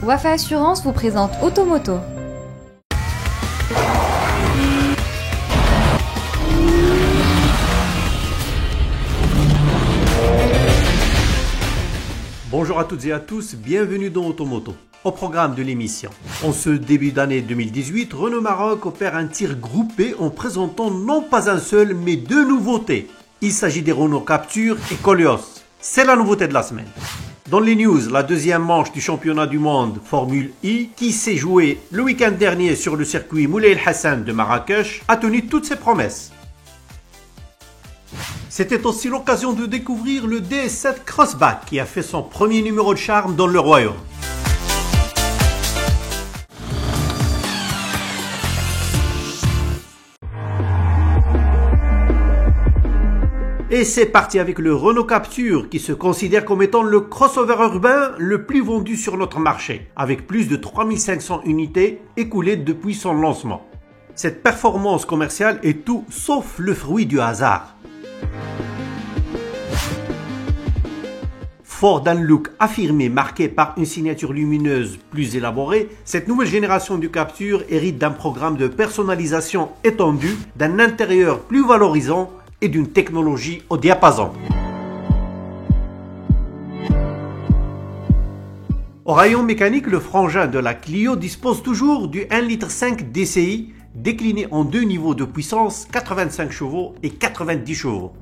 Wafa Assurance vous présente Automoto. Bonjour à toutes et à tous, bienvenue dans Automoto. Au programme de l'émission. En ce début d'année 2018, Renault Maroc opère un tir groupé en présentant non pas un seul, mais deux nouveautés. Il s'agit des Renault Captur et Koleos. C'est la nouveauté de la semaine. Dans les news, la deuxième manche du championnat du monde Formule I, qui s'est jouée le week-end dernier sur le circuit Moulay El Hassan de Marrakech, a tenu toutes ses promesses. C'était aussi l'occasion de découvrir le DS7 Crossback qui a fait son premier numéro de charme dans le royaume. Et c'est parti avec le Renault Captur qui se considère comme étant le crossover urbain le plus vendu sur notre marché, avec plus de 3500 unités écoulées depuis son lancement. Cette performance commerciale est tout sauf le fruit du hasard. Fort d'un look affirmé marqué par une signature lumineuse plus élaborée, cette nouvelle génération du Captur hérite d'un programme de personnalisation étendu, d'un intérieur plus valorisant et d'une technologie au diapason. Au rayon mécanique, le frangin de la Clio dispose toujours du 1,5 litre DCI décliné en deux niveaux de puissance, 85 chevaux et 90 chevaux.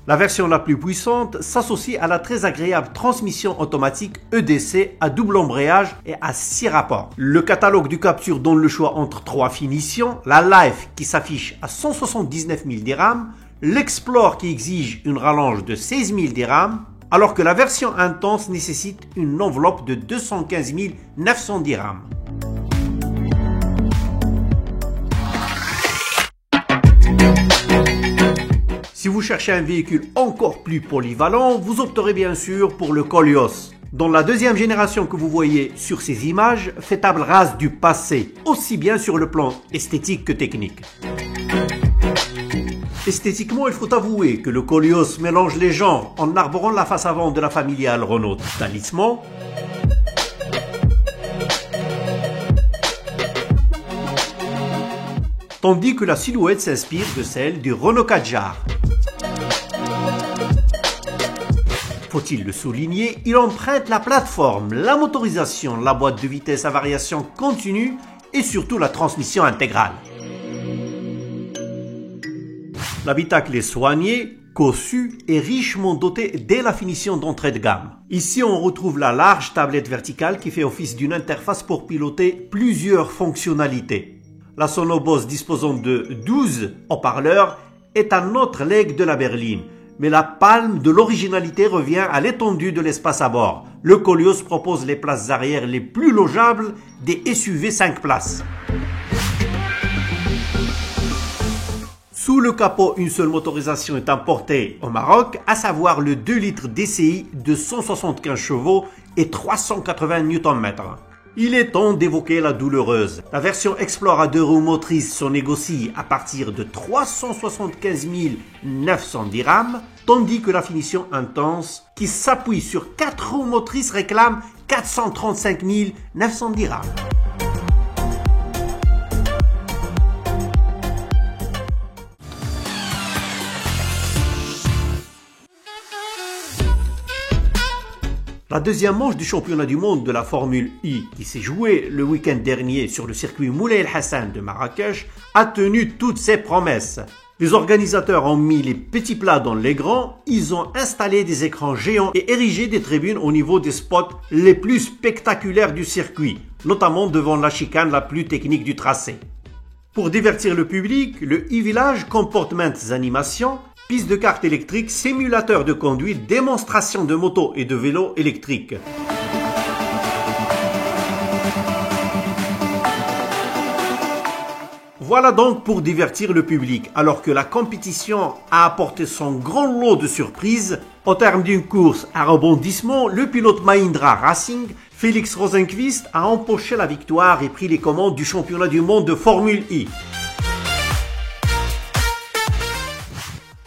La version la plus puissante s'associe à la très agréable transmission automatique EDC à double embrayage et à 6 rapports. Le catalogue du Captur donne le choix entre 3 finitions, la Life qui s'affiche à 179 000 dirhams, l'Explore qui exige une rallonge de 16 000 dirhams, alors que la version Intense nécessite une enveloppe de 215 900 dirhams. Si vous cherchez un véhicule encore plus polyvalent, vous opterez bien sûr pour le Koleos, dont la deuxième génération que vous voyez sur ces images fait table rase du passé, aussi bien sur le plan esthétique que technique. Esthétiquement, il faut avouer que le Koleos mélange les genres en arborant la face avant de la familiale Renault Talisman, tandis que la silhouette s'inspire de celle du Renault Kadjar. Faut-il le souligner, il emprunte la plateforme, la motorisation, la boîte de vitesse à variation continue et surtout la transmission intégrale. L'habitacle est soigné, cossu et richement doté dès la finition d'entrée de gamme. Ici, on retrouve la large tablette verticale qui fait office d'une interface pour piloter plusieurs fonctionnalités. La Sonoboss disposant de 12 haut-parleurs est un autre legs de la berline. Mais la palme de l'originalité revient à l'étendue de l'espace à bord. Le Koleos propose les places arrière les plus logeables des SUV 5 places. Sous le capot, une seule motorisation est importée au Maroc, à savoir le 2 litres DCI de 175 chevaux et 380 Nm. Il est temps d'évoquer la douloureuse. La version Explore à 2 roues motrices se négocie à partir de 375 900 dirhams, tandis que la finition Intense, qui s'appuie sur 4 roues motrices, réclame 435 900 dirhams. La deuxième manche du championnat du monde de la Formule I, qui s'est jouée le week-end dernier sur le circuit Moulay El Hassan de Marrakech, a tenu toutes ses promesses. Les organisateurs ont mis les petits plats dans les grands, ils ont installé des écrans géants et érigé des tribunes au niveau des spots les plus spectaculaires du circuit, notamment devant la chicane la plus technique du tracé. Pour divertir le public, le e-village comporte maintes animations, piste de kart électrique, simulateur de conduite, démonstration de motos et de vélos électriques. Voilà donc pour divertir le public, alors que la compétition a apporté son grand lot de surprises. Au terme d'une course à rebondissement, le pilote Mahindra Racing, Félix Rosenqvist, a empoché la victoire et pris les commandes du championnat du monde de Formule I.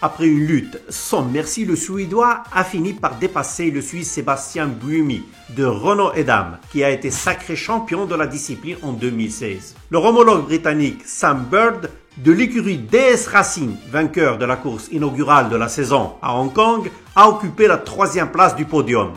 Après une lutte sans merci, le Suédois a fini par dépasser le Suisse Sébastien Buemi de Renault Edam, qui a été sacré champion de la discipline en 2016. Leur homologue britannique Sam Bird de l'écurie DS Racing, vainqueur de la course inaugurale de la saison à Hong Kong, a occupé la 3e place du podium.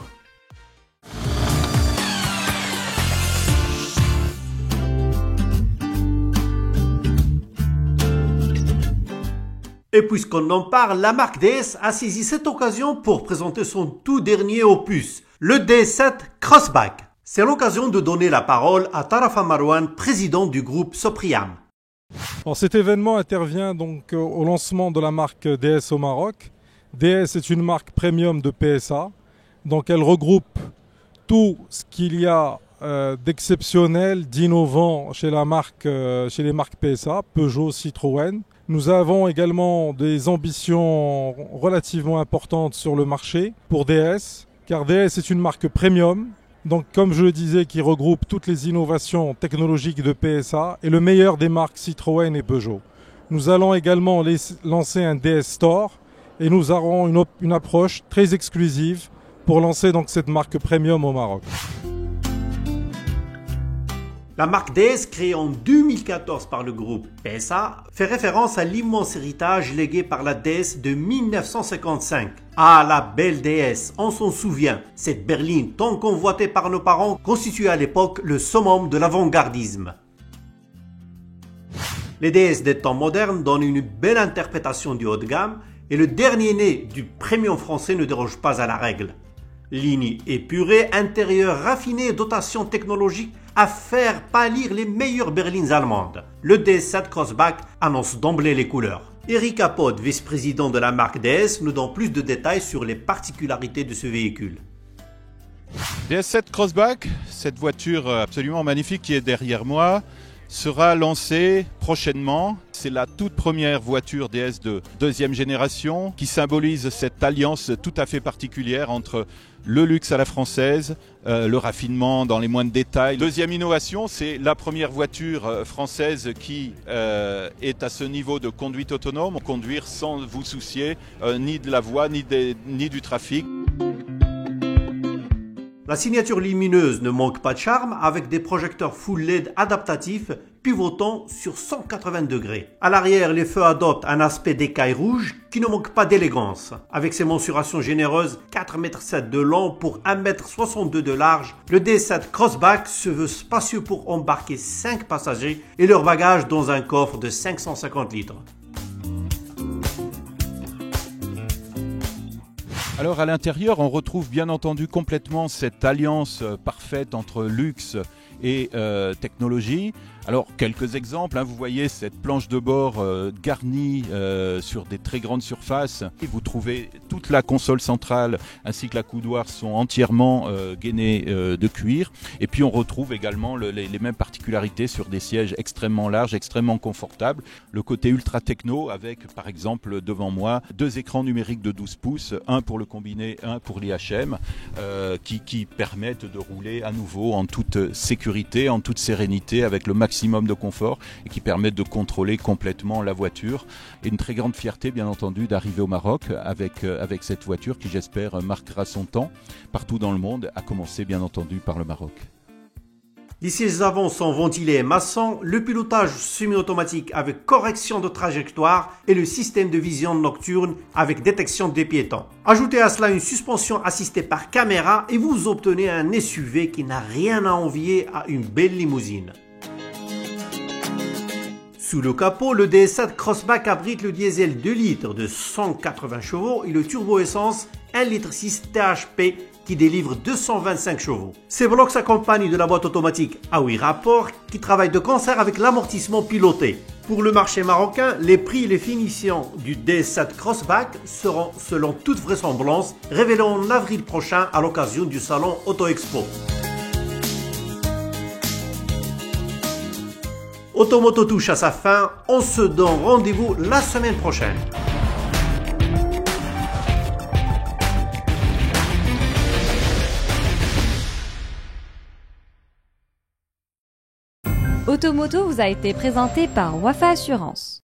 Et puisqu'on en parle, la marque DS a saisi cette occasion pour présenter son tout dernier opus, le DS7 Crossback. C'est l'occasion de donner la parole à Tarafa Marouane, président du groupe Sopriam. Alors, cet événement intervient donc au lancement de la marque DS au Maroc. DS est une marque premium de PSA, donc elle regroupe tout ce qu'il y a d'exceptionnel, d'innovant chez les marques PSA, Peugeot, Citroën. Nous avons également des ambitions relativement importantes sur le marché pour DS, car DS est une marque premium, donc comme je le disais, qui regroupe toutes les innovations technologiques de PSA et le meilleur des marques Citroën et Peugeot. Nous allons également lancer un DS Store et nous aurons une approche très exclusive pour lancer donc cette marque premium au Maroc. La marque DS, créée en 2014 par le groupe PSA, fait référence à l'immense héritage légué par la DS de 1955. Ah, la belle DS, on s'en souvient, cette berline tant convoitée par nos parents constituait à l'époque le summum de l'avant-gardisme. Les DS des temps modernes donnent une belle interprétation du haut de gamme et le dernier né du premium français ne déroge pas à la règle. Ligne épurée, intérieur raffiné et dotation technologique à faire pâlir les meilleures berlines allemandes. Le DS7 Crossback annonce d'emblée les couleurs. Eric Apod, vice-président de la marque DS, nous donne plus de détails sur les particularités de ce véhicule. DS7 Crossback, cette voiture absolument magnifique qui est derrière moi, sera lancée prochainement. C'est la toute première voiture DS de 2e génération qui symbolise cette alliance tout à fait particulière entre le luxe à la française, le raffinement dans les moindres détails. Deuxième innovation, c'est la première voiture française qui est à ce niveau de conduite autonome, conduire sans vous soucier ni de la voie ni du trafic. La signature lumineuse ne manque pas de charme avec des projecteurs full LED adaptatifs pivotant sur 180 degrés. À l'arrière, les feux adoptent un aspect d'écaille rouge qui ne manque pas d'élégance. Avec ses mensurations généreuses, 4,7 m de long pour 1,62 m de large, le DS7 Crossback se veut spacieux pour embarquer 5 passagers et leurs bagages dans un coffre de 550 litres. Alors à l'intérieur, on retrouve bien entendu complètement cette alliance parfaite entre luxe et technologie. Alors quelques exemples, vous voyez cette planche de bord garnie sur des très grandes surfaces. Et vous trouvez toute la console centrale ainsi que la coudoir sont entièrement gainés de cuir. Et puis on retrouve également les mêmes particularités sur des sièges extrêmement larges, extrêmement confortables. Le côté ultra techno avec par exemple devant moi 2 écrans numériques de 12 pouces, un pour le combiné, un pour l'IHM, qui permettent de rouler à nouveau en toute sécurité, en toute sérénité avec le maximum de confort et qui permettent de contrôler complètement la voiture. Et une très grande fierté bien entendu d'arriver au Maroc avec cette voiture qui j'espère marquera son temps partout dans le monde, à commencer bien entendu par le Maroc. Les sièges avant sont ventilés et maçons, le pilotage semi-automatique avec correction de trajectoire et le système de vision nocturne avec détection des piétons. Ajoutez à cela une suspension assistée par caméra et vous obtenez un SUV qui n'a rien à envier à une belle limousine. Sous le capot, le DS7 Crossback abrite le diesel 2 litres de 180 chevaux et le turbo essence 1,6 litre THP qui délivre 225 chevaux. Ces blocs s'accompagnent de la boîte automatique à 8 rapports qui travaille de concert avec l'amortissement piloté. Pour le marché marocain, les prix et les finitions du DS7 Crossback seront, selon toute vraisemblance, révélés en avril prochain à l'occasion du salon Auto Expo. Automoto touche à sa fin, on se donne rendez-vous la semaine prochaine. Automoto vous a été présenté par Wafa Assurance.